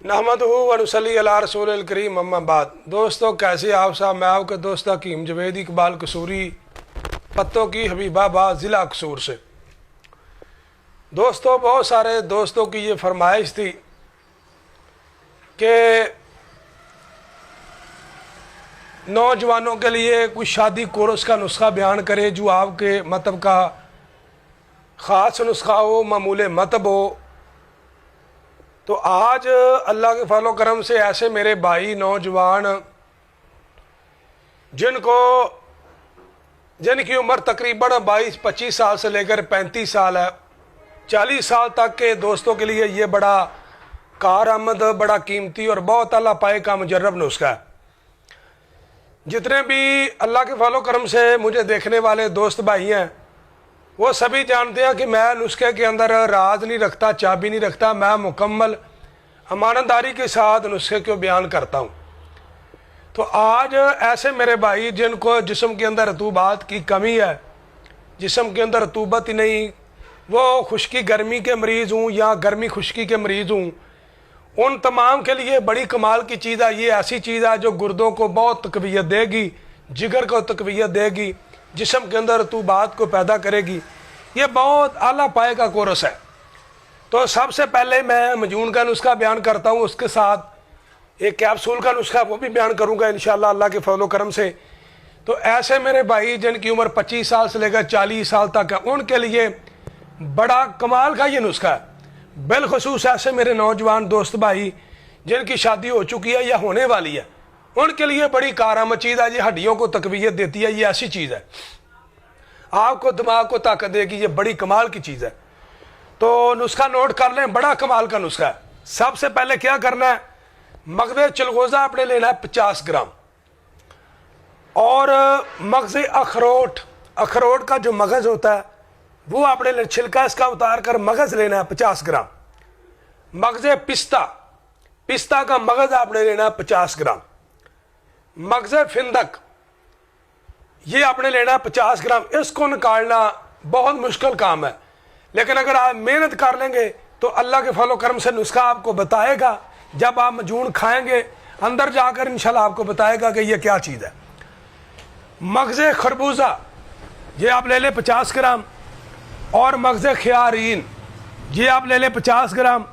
नहमदुहु व नुसल्ली अला रसूलिल करीम अम्मा बाद। दोस्तों कैसे आप साहब, मैं आपका दोस्त हकीम जवेद इकबाल कसूरी, पत्तों की हबीबाबाद ज़िला कसूर से। दोस्तों बहुत सारे दोस्तों की ये फरमाइश थी कि नौजवानों के लिए कुछ शादी कोर्स का नुस्खा बयान करे जो आपके मतलब का ख़ास नुस्खा हो, मामूल मतलब हो। तो आज अल्लाह के फजल करम से ऐसे मेरे भाई नौजवान जिनकी उम्र तकरीबन 22-25 साल से लेकर 35 साल है, 40 साल तक के दोस्तों के लिए ये बड़ा कारआमद, बड़ा कीमती और बहुत अल्लाह पाए का मुजर्रब नुस्खा है। जितने भी अल्लाह के फजल करम से मुझे देखने वाले दोस्त भाई हैं वो सभी जानते हैं कि मैं नुस्खे के अंदर राज नहीं रखता, चाबी नहीं रखता। मैं मुकम्मल अमानतदारी के साथ नुस्खे को बयान करता हूँ। तो आज ऐसे मेरे भाई जिनको जिस्म के अंदर रतूबात की कमी है, जिस्म के अंदर रतूबत ही नहीं, वो खुश्की गर्मी के मरीज़ हूँ या गर्मी खुश्की के मरीज़ हूँ, उन तमाम के लिए बड़ी कमाल की चीज़ है। ये ऐसी चीज़ है जो गुर्दों को बहुत तकवीयत देगी, जिगर को तकवीयत देगी, जिस्म के अंदर रतूबात को पैदा करेगी। ये बहुत आला पाए का कोर्स है। तो सबसे पहले मैं मजून का नुस्खा बयान करता हूँ, उसके साथ एक कैप्सूल का नुस्खा वो भी बयान करूँगा इंशाअल्लाह अल्लाह के फजल करम से। तो ऐसे मेरे भाई जिनकी उम्र 25 साल से लेकर 40 साल तक है, उनके लिए बड़ा कमाल का ये नुस्खा है। बिलखसूस ऐसे मेरे नौजवान दोस्त भाई जिनकी शादी हो चुकी है या होने वाली है, उनके लिए बड़ी कारआमद चीज़ है। ये हड्डियों को तकवीयत देती है। ये ऐसी चीज़ है आपको दिमाग को ताकत देगी। ये बड़ी कमाल की चीज़ है। तो नुस्खा नोट कर लें, बड़ा कमाल का नुस्खा है। सबसे पहले क्या करना है, मगज़ चलगोज़ा आपने लेना है 50 ग्राम, और मगज़ अखरोट, अखरोट का जो मगज़ होता है वो आपने छिलका इसका उतार कर मगज़ लेना है 50 ग्राम। मगज़ पिस्ता, पिस्ता का मगज़ आपने लेना है 50 ग्राम। मगज़ फिंदक ये आपने लेना है 50 ग्राम। इसको निकालना बहुत मुश्किल काम है, लेकिन अगर आप मेहनत कर लेंगे तो अल्लाह के फजल करम से नुस्खा आपको बताएगा। जब आप मजून खाएंगे अंदर जाकर इंशाल्लाह आपको बताएगा कि ये क्या चीज़ है। मगज़ खरबूजा ये आप ले लें 50 ग्राम, और मगज़ खियारीन ये आप ले लें 50 ग्राम।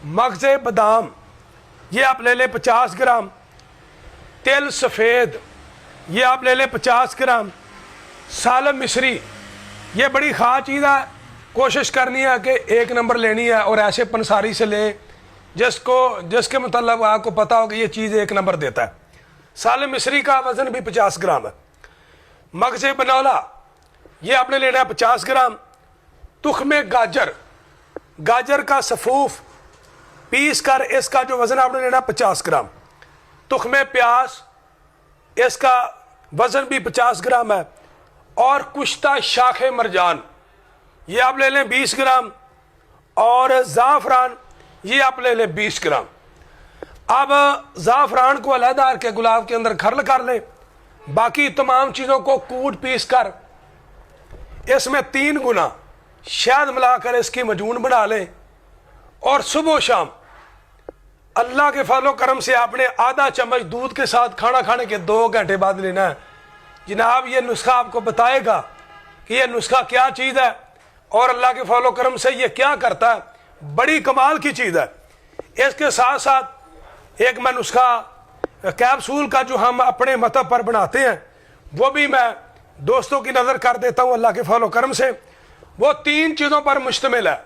मगज़ बादाम ये आप ले लें 50 ग्राम। तिल सफ़ेद ये आप ले लें 50 ग्राम। सालम मिस्री ये बड़ी ख़ास चीज़ है, कोशिश करनी है कि 1 नंबर लेनी है और ऐसे पंसारी से ले जिसके मतलब आपको पता हो कि ये चीज़ 1 नंबर देता है। सालम मिस्री का वज़न भी 50 ग्राम है। मगज़ बनौला ये आपने लेना है 50 ग्राम। तुख्मे गाजर, गाजर का सफ़ूफ पीस कर इसका जो वज़न आपने लेना 50 ग्राम। तुख्मे प्याज इसका वज़न भी 50 ग्राम है। और कुश्ता शाखे मरजान ये आप ले लें 20 ग्राम, और ज़ाफ़रान ये आप ले लें 20 ग्राम। अब ज़ाफ़रान को अलहदा के गुलाब के अंदर खरल कर लें। बाकी तमाम चीज़ों को कूट पीस कर इसमें 3 गुना शहद मिलाकर इसकी मजून बना लें, और सुबह शाम अल्लाह के फजल करम से आपने आधा चम्मच दूध के साथ खाना खाने के 2 घंटे बाद लेना है। जनाब ये नुस्खा आपको बताएगा कि ये नुस्खा क्या चीज़ है और अल्लाह के फजल करम से ये क्या करता है। बड़ी कमाल की चीज़ है। इसके साथ साथ एक मैं नुस्खा कैप्सूल का जो हम अपने मतलब पर बनाते हैं वो भी मैं दोस्तों की नज़र कर देता हूँ अल्लाह के फजल करम से। वो 3 चीज़ों पर मुश्तमिल है।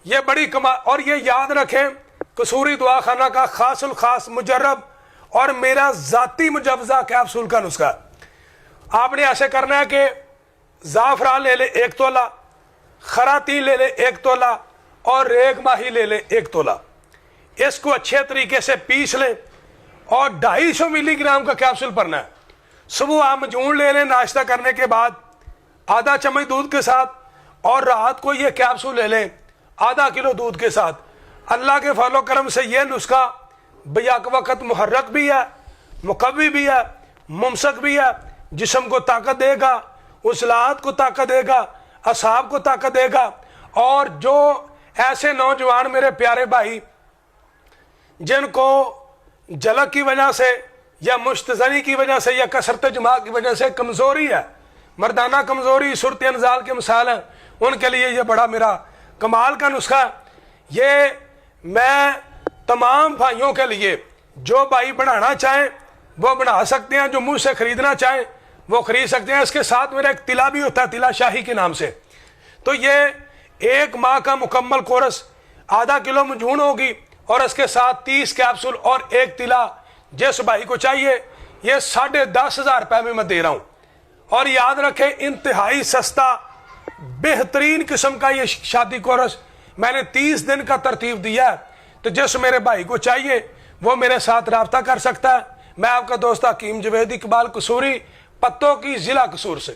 ये बड़ी कमाल, और ये याद रखें कसूरी दुआ खाना का खासुल खास मुजर्रब और मेरा ज़ाती मुजवज़ा कैप्सूल का नुस्खा। आपने ऐसे करना है कि ज़ाफ़रान ले ले 1 तोला, खराती ले ले 1 तोला, और रेग माही ले ले 1 तोला। इसको अच्छे तरीके से पीस लें और 250 मिलीग्राम का कैप्सूल भरना है। सुबह आप मजून ले लें नाश्ता करने के बाद आधा चम्मच दूध के साथ, और रात को ये कैप्सूल ले लें आधा किलो दूध के साथ। अल्लाह के फजल करम से ये नुस्खा बैक वक़्त मुहर्रक भी है, मुकव्वी भी है, मुमसक भी है। जिस्म को ताकत देगा, उसलात को ताकत देगा, असाब को ताकत देगा। और जो ऐसे नौजवान मेरे प्यारे भाई جن کو جلک کی وجہ سے یا مشتزنی کی وجہ سے یا کثرت جماع کی وجہ سے کمزوری ہے، مردانہ کمزوری، صورت انزال کے مسائل ہیں، ان کے لیے یہ بڑا میرا کمال کا نسخہ ہے۔ یہ میں تمام بھائیوں کے لیے، جو بھائی بڑھانا چاہیں وہ بڑھا سکتے ہیں، جو مجھ سے خریدنا چاہیں وہ خرید سکتے ہیں۔ اس کے ساتھ میرا ایک تلا بھی ہوتا ہے، تلا شاہی کے نام سے۔ تو یہ 1 ماہ کا مکمل کورس، آدھا کلو مجھون ہوگی اور اس کے ساتھ 30 کیپسول اور 1 تلا جس بھائی کو چاہیے، یہ 10,500 روپے میں دے رہا ہوں۔ اور یاد رکھیں انتہائی سستا بہترین قسم کا یہ شادی کورس میں نے 30 دن کا ترتیب دیا ہے۔ تو جس میرے بھائی کو چاہیے وہ میرے ساتھ رابطہ کر سکتا ہے۔ میں آپ کا دوست حکیم جوید اقبال قصوری، پتوں کی ضلع قصور سے۔